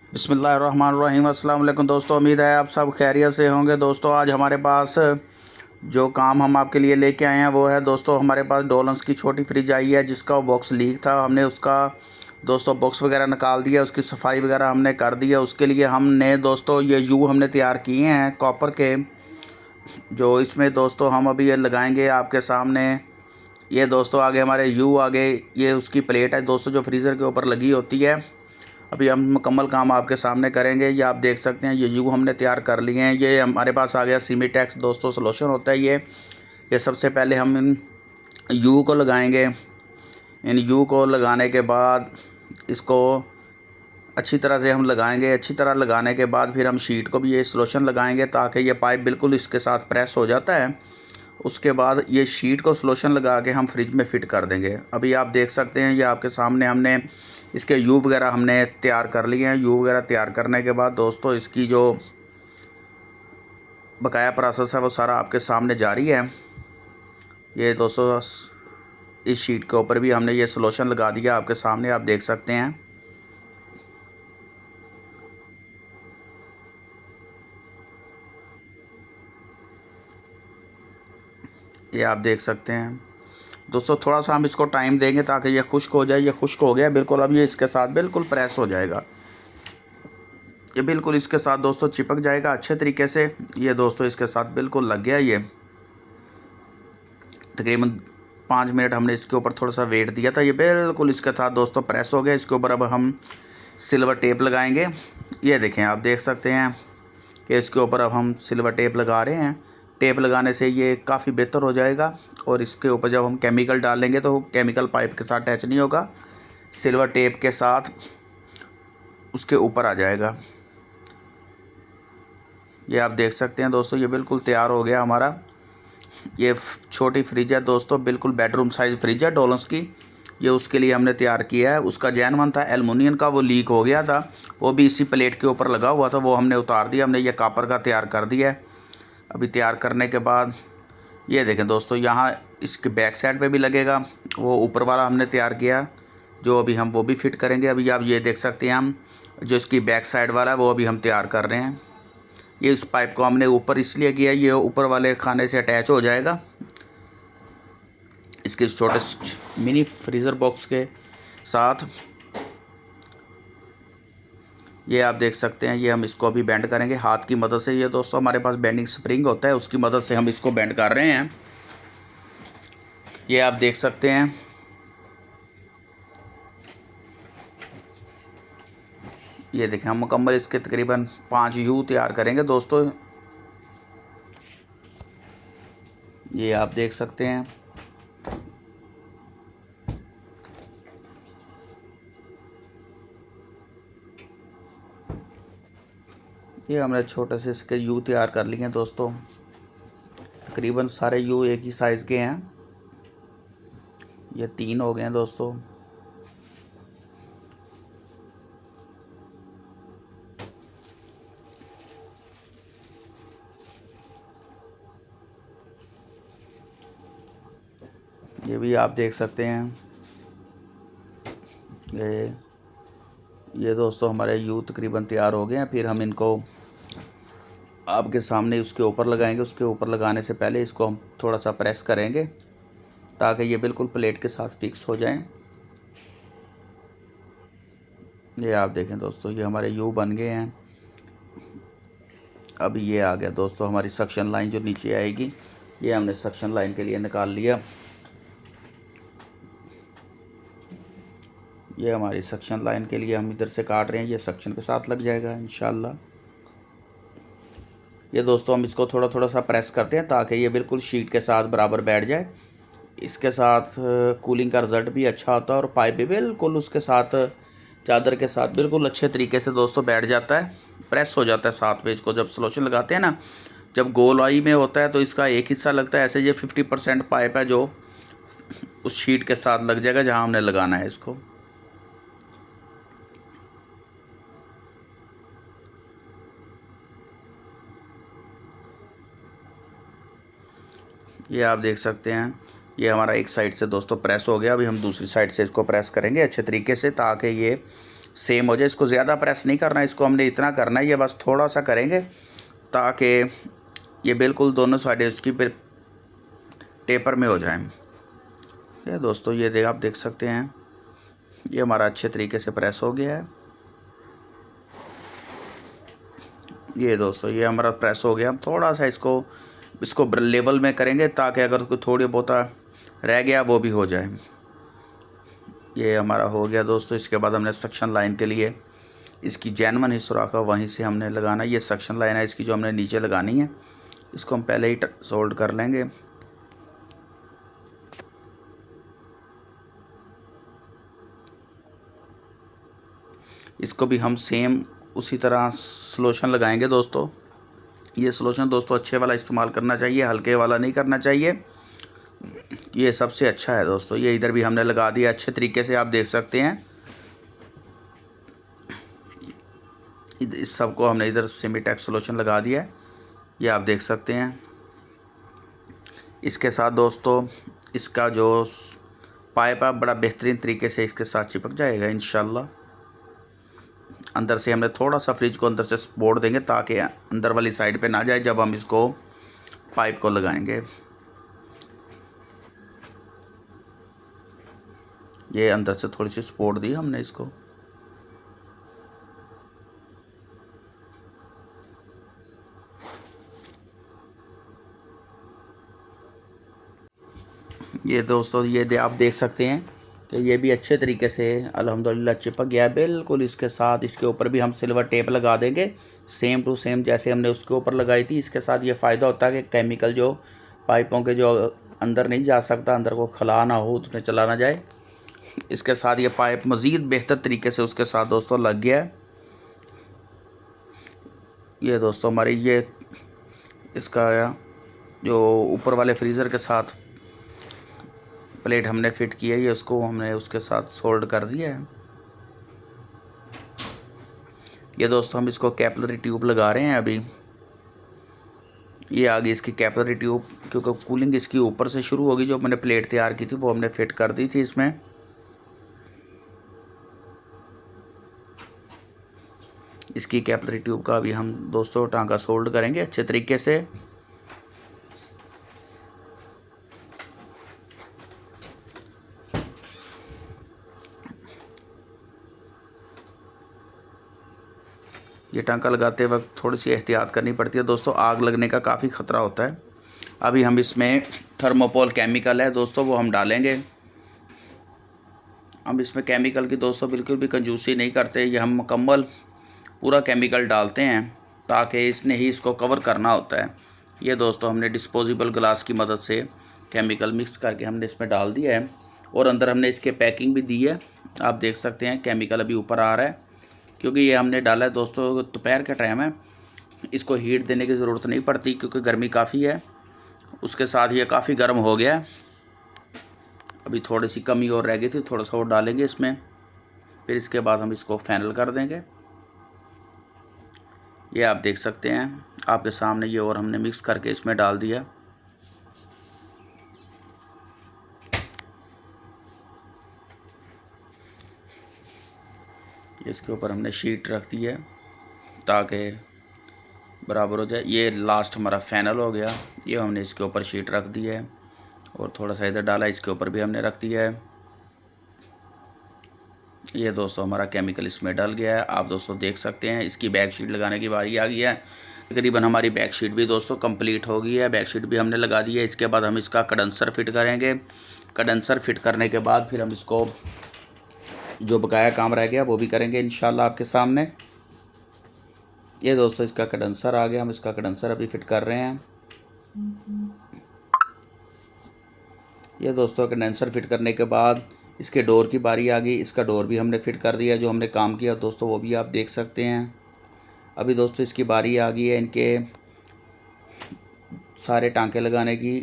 बिस्मिल्लाहिर्रहमानिर्रहीम। अस्सलाम वालेकुम दोस्तों, उम्मीद है आप सब खैरियत से होंगे। दोस्तों आज हमारे पास जो काम हम आपके लिए लेके आए हैं वो है दोस्तों, हमारे पास डोलन्स की छोटी फ्रिज आई है जिसका बॉक्स लीक था। हमने उसका दोस्तों बॉक्स वगैरह निकाल दिया, उसकी सफाई वगैरह हमने कर दी है। उसके लिए हमने दोस्तों ये यू हमने तैयार किए हैं कॉपर के, जो इसमें दोस्तों हम अभी ये लगाएंगे आपके सामने। ये दोस्तों आगे हमारे यू आगे ये उसकी प्लेट है दोस्तों, जो फ्रीज़र के ऊपर लगी होती है। अभी हम मुकम्मल काम आपके सामने करेंगे। ये आप देख सकते हैं, ये यू हमने तैयार कर लिए हैं। ये हमारे पास आ गया सीमीटेक्स दोस्तों सॉल्यूशन होता है ये सबसे पहले हम इन यू को लगाएंगे। इन यू को लगाने के बाद इसको अच्छी तरह से हम लगाएंगे। अच्छी तरह लगाने के बाद फिर हम शीट को भी ये सॉल्यूशन लगाएंगे ताकि ये पाइप बिल्कुल इसके साथ प्रेस हो जाता है। उसके बाद ये शीट को सॉल्यूशन लगा के हम फ्रिज में फ़िट कर देंगे। अभी आप देख सकते हैं, ये आपके सामने हमने इसके यू वगैरह हमने तैयार कर लिए हैं। यू वगैरह तैयार करने के बाद दोस्तों इसकी जो बकाया प्रोसेस है वो सारा आपके सामने जारी है। ये दोस्तों इस शीट के ऊपर भी हमने ये सॉल्यूशन लगा दिया, आपके सामने आप देख सकते हैं। ये आप देख सकते हैं दोस्तों, थोड़ा सा हम इसको टाइम देंगे ताकि ये खुश्क हो जाए। ये खुश्क हो गया बिल्कुल, अब ये इसके साथ बिल्कुल प्रेस हो जाएगा। ये बिल्कुल इसके साथ दोस्तों चिपक जाएगा अच्छे तरीके से। ये दोस्तों इसके साथ बिल्कुल लग गया। ये तकरीबन 5 मिनट हमने इसके ऊपर थोड़ा सा वेट दिया था, ये बिल्कुल इसके साथ दोस्तों प्रेस हो गया। इसके ऊपर अब हम सिल्वर टेप लगाएंगे। ये देखें, आप देख सकते हैं कि इसके ऊपर अब हम सिल्वर टेप लगा रहे हैं। टेप लगाने से ये काफ़ी बेहतर हो जाएगा। और इसके ऊपर जब हम केमिकल डालेंगे तो केमिकल पाइप के साथ अटैच नहीं होगा, सिल्वर टेप के साथ उसके ऊपर आ जाएगा। ये आप देख सकते हैं दोस्तों, ये बिल्कुल तैयार हो गया हमारा। ये छोटी फ्रिज है दोस्तों, बिल्कुल बेडरूम साइज़ फ्रिज है डोलन्स की। ये उसके लिए हमने तैयार किया है। उसका जैनवन था एलुमिनियम का, वो लीक हो गया था, वो भी इसी प्लेट के ऊपर लगा हुआ था, वो हमने उतार दिया। हमने ये कॉपर का तैयार कर दिया है। अभी तैयार करने के बाद ये देखें दोस्तों, यहाँ इसके बैक साइड पे भी लगेगा। वो ऊपर वाला हमने तैयार किया, जो अभी हम वो भी फिट करेंगे। अभी आप ये देख सकते हैं, हम जो इसकी बैक साइड वाला है वो अभी हम तैयार कर रहे हैं। ये इस पाइप को हमने ऊपर इसलिए किया, ये ऊपर वाले खाने से अटैच हो जाएगा इसके छोटे मिनी फ्रीज़र बॉक्स के साथ। ये आप देख सकते हैं, ये हम इसको अभी बेंड करेंगे हाथ की मदद से। ये दोस्तों हमारे पास बेंडिंग स्प्रिंग होता है, उसकी मदद से हम इसको बेंड कर रहे हैं। ये आप देख सकते हैं। ये देखें, हम मुकम्मल इसके तकरीबन 5 यू तैयार करेंगे दोस्तों। ये आप देख सकते हैं। ये हमने छोटे से इसके यू तैयार कर लिए हैं दोस्तों। तकरीबन सारे यू एक ही साइज़ के हैं। ये 3 हो गए हैं दोस्तों। ये भी आप देख सकते हैं। ये दोस्तों हमारे यू तकरीबन तैयार हो गए हैं। फिर हम इनको आपके सामने उसके ऊपर लगाएंगे। उसके ऊपर लगाने से पहले इसको हम थोड़ा सा प्रेस करेंगे ताकि ये बिल्कुल प्लेट के साथ फिक्स हो जाएं। ये आप देखें दोस्तों, ये हमारे यू बन गए हैं। अब ये आ गया दोस्तों हमारी सक्शन लाइन जो नीचे आएगी, ये हमने सक्शन लाइन के लिए निकाल लिया। ये हमारी सक्शन लाइन के लिए हम इधर से काट रहे हैं, ये सक्शन के साथ लग जाएगा इंशाल्लाह। ये दोस्तों हम इसको थोड़ा थोड़ा सा प्रेस करते हैं ताकि ये बिल्कुल शीट के साथ बराबर बैठ जाए। इसके साथ कूलिंग का रिज़ल्ट भी अच्छा होता है और पाइप भी बिल्कुल उसके साथ चादर के साथ बिल्कुल अच्छे तरीके से दोस्तों बैठ जाता है, प्रेस हो जाता है साथ में। इसको जब सॉल्यूशन लगाते हैं ना, जब गोलाई में होता है तो इसका एक हिस्सा लगता है ऐसे। ये 50% पाइप है जो उस शीट के साथ लग जाएगा जहाँ हमने लगाना है इसको। ये आप देख सकते हैं, ये हमारा एक साइड से दोस्तों प्रेस हो गया। अभी हम दूसरी साइड से इसको प्रेस करेंगे अच्छे तरीके से ताकि ये सेम हो जाए। इसको ज़्यादा प्रेस नहीं करना, इसको हमने इतना करना है, ये बस थोड़ा सा करेंगे ताकि ये बिल्कुल दोनों साइडें इसकी टेपर में हो जाएं। ये दोस्तों ये आप देख सकते हैं ये हमारा अच्छे तरीके से प्रेस हो गया है। ये दोस्तों ये हमारा प्रेस हो गया। हम थोड़ा सा इसको लेवल में करेंगे ताकि अगर कोई थोड़ी बहुत रह गया वो भी हो जाए। ये हमारा हो गया दोस्तों। इसके बाद हमने सक्शन लाइन के लिए इसकी जैनवन हिस्सा रखा, वहीं से हमने लगाना। ये सक्शन लाइन है इसकी जो हमने नीचे लगानी है, इसको हम पहले ही सोल्ड कर लेंगे। इसको भी हम सेम उसी तरह सलोशन लगाएंगे दोस्तों। ये सलोशन दोस्तों अच्छे वाला इस्तेमाल करना चाहिए, हल्के वाला नहीं करना चाहिए। ये सबसे अच्छा है दोस्तों। ये इधर भी हमने लगा दिया अच्छे तरीके से, आप देख सकते हैं। इस सबको हमने इधर सेमीटेक्स सलोशन लगा दिया है, ये आप देख सकते हैं। इसके साथ दोस्तों इसका जो पाइप है बड़ा बेहतरीन तरीके से इसके साथ चिपक जाएगा इंशाल्लाह। अंदर से हमने थोड़ा सा फ्रिज को अंदर से सपोर्ट देंगे ताकि अंदर वाली साइड पे ना जाए जब हम इसको पाइप को लगाएंगे। ये अंदर से थोड़ी सी सपोर्ट दी हमने इसको। ये दोस्तों ये आप देख सकते हैं कि ये भी अच्छे तरीके से अल्हम्दुलिल्लाह चिपक गया है बिल्कुल। इसके साथ इसके ऊपर भी हम सिल्वर टेप लगा देंगे सेम टू सेम जैसे हमने उसके ऊपर लगाई थी। इसके साथ ये फ़ायदा होता है कि केमिकल जो पाइपों के जो अंदर नहीं जा सकता, अंदर को खला ना हो, उसमें चला ना जाए। इसके साथ ये पाइप मज़ीद बेहतर तरीके से उसके साथ दोस्तों लग गया है। ये दोस्तों हमारी ये इसका जो ऊपर वाले फ्रीज़र के साथ प्लेट हमने फिट की है, ये उसको हमने उसके साथ सोल्ड कर दिया है। ये दोस्तों हम इसको कैपिलरी ट्यूब लगा रहे हैं अभी। ये आगे इसकी कैपिलरी ट्यूब, क्योंकि कूलिंग इसकी ऊपर से शुरू होगी। जो मैंने प्लेट तैयार की थी वो हमने फिट कर दी थी इसमें। इसकी कैपिलरी ट्यूब का अभी हम दोस्तों टांका सोल्ड करेंगे अच्छे तरीके से। ये टांका लगाते वक्त थोड़ी सी एहतियात करनी पड़ती है दोस्तों, आग लगने का काफ़ी ख़तरा होता है। अभी हम इसमें थर्मोपोल केमिकल है दोस्तों वो हम डालेंगे। हम इसमें केमिकल की दोस्तों बिल्कुल भी कंजूसी नहीं करते, ये हम मुकम्मल पूरा केमिकल डालते हैं ताकि इसने ही इसको कवर करना होता है। ये दोस्तों हमने डिस्पोजेबल ग्लास की मदद से केमिकल मिक्स करके हमने इसमें डाल दिया है और अंदर हमने इसके पैकिंग भी दी है। आप देख सकते हैं केमिकल अभी ऊपर आ रहा है क्योंकि ये हमने डाला है दोस्तों दोपहर का टाइम है। इसको हीट देने की ज़रूरत नहीं पड़ती क्योंकि गर्मी काफ़ी है। उसके साथ ये काफ़ी गर्म हो गया है। अभी थोड़ी सी कमी और रह गई थी, थोड़ा सा और डालेंगे इसमें, फिर इसके बाद हम इसको फाइनल कर देंगे। ये आप देख सकते हैं आपके सामने, ये और हमने मिक्स करके इसमें डाल दिया। इसके ऊपर हमने शीट रख दी है ताकि बराबर हो जाए। ये लास्ट हमारा फाइनल हो गया। ये हमने इसके ऊपर शीट रख दी है और थोड़ा सा इधर डाला, इसके ऊपर भी हमने रख दिया है। ये दोस्तों हमारा केमिकल इसमें डल गया है, आप दोस्तों देख सकते हैं। इसकी बैक शीट लगाने की बारी आ गई है। तकरीबन हमारी बैक शीट भी दोस्तों कंप्लीट हो गई है, बैक शीट भी हमने लगा दी है। इसके बाद हम इसका कंडेंसर फिट करेंगे। कंडेंसर फिट करने के बाद फिर हम इसको जो बकाया काम रह गया वो भी करेंगे इंशाल्लाह आपके सामने। ये दोस्तों इसका कंडेंसर आ गया, हम इसका कंडेंसर अभी फिट कर रहे हैं। ये दोस्तों कंडेंसर फिट करने के बाद इसके डोर की बारी आ गई। इसका डोर भी हमने फिट कर दिया, जो हमने काम किया दोस्तों वो भी आप देख सकते हैं। अभी दोस्तों इसकी बारी आ गई है इनके सारे टांके लगाने की।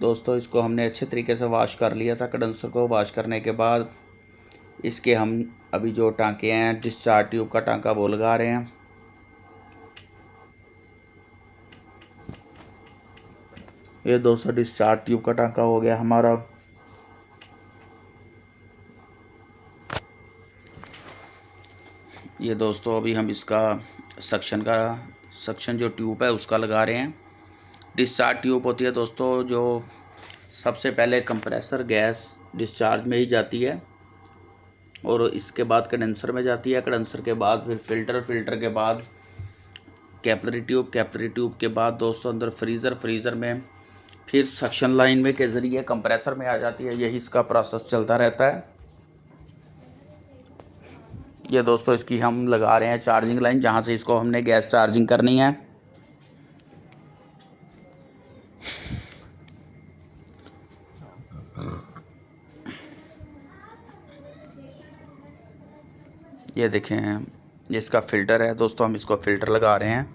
दोस्तों इसको हमने अच्छे तरीके से वॉश कर लिया था। कंडेंसर को वॉश करने के बाद इसके हम अभी जो टांके हैं, डिस्चार्ज ट्यूब का टांका वो लगा रहे हैं। ये दोस्तों डिस्चार्ज ट्यूब का टांका हो गया हमारा। ये दोस्तों अभी हम इसका सक्शन जो ट्यूब है उसका लगा रहे हैं। डिस्चार्ज ट्यूब होती है दोस्तों जो सबसे पहले कंप्रेसर गैस डिस्चार्ज में ही जाती है और इसके बाद कंडेंसर में जाती है। कंडेंसर के बाद फिर फिल्टर के बाद कैपिलरी ट्यूब के बाद दोस्तों अंदर फ्रीज़र में फिर सक्शन लाइन में के ज़रिए कंप्रेसर में आ जाती है। यही इसका प्रोसेस चलता रहता है। ये दोस्तों इसकी हम लगा रहे हैं चार्जिंग लाइन, जहाँ से इसको हमने गैस चार्जिंग करनी है। ये देखें, ये इसका फ़िल्टर है दोस्तों, हम इसको फ़िल्टर लगा रहे हैं।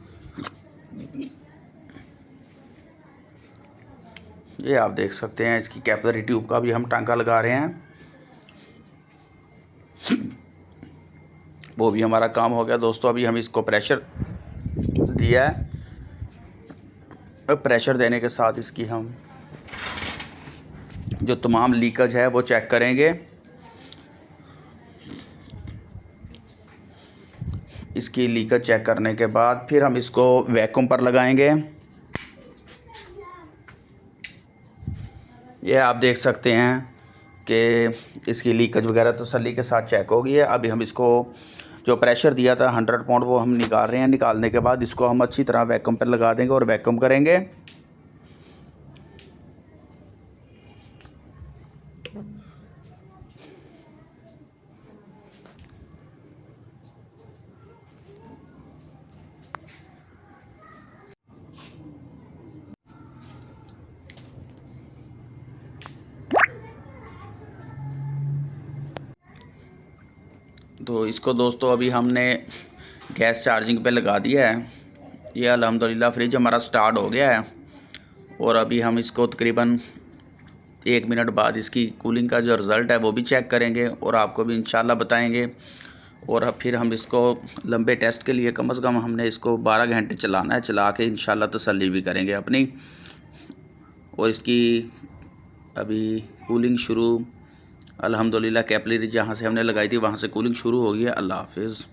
ये आप देख सकते हैं इसकी कैपिलरी ट्यूब का भी हम टांका लगा रहे हैं। वो भी हमारा काम हो गया दोस्तों। अभी हम इसको प्रेशर दिया है। अब प्रेशर देने के साथ इसकी हम जो तमाम लीकेज है वो चेक करेंगे। इसकी लीकेज चेक करने के बाद फिर हम इसको वैक्यूम पर लगाएंगे। ये आप देख सकते हैं कि इसकी लीकेज वगैरह तसल्ली के साथ चेक हो गई है। अभी हम इसको जो प्रेशर दिया था 100 पाउंड वो हम निकाल रहे हैं। निकालने के बाद इसको हम अच्छी तरह वैक्यूम पर लगा देंगे और वैक्यूम करेंगे। तो इसको दोस्तों अभी हमने गैस चार्जिंग पे लगा दिया है। ये अल्हम्दुलिल्लाह फ्रिज हमारा स्टार्ट हो गया है और अभी हम इसको तकरीबन 1 मिनट बाद इसकी कूलिंग का जो रिज़ल्ट है वो भी चेक करेंगे और आपको भी इंशाल्लाह बताएंगे। और अब फिर हम इसको लंबे टेस्ट के लिए कम से कम हमने इसको 12 घंटे चलाना है। चला के इंशाल्लाह तसल्ली भी करेंगे अपनी। और इसकी अभी कूलिंग शुरू अल्हम्दुलिल्लाह कैपिलरी जहाँ से हमने लगाई थी वहाँ से कूलिंग शुरू हो गई है। अल्लाह हाफिज़।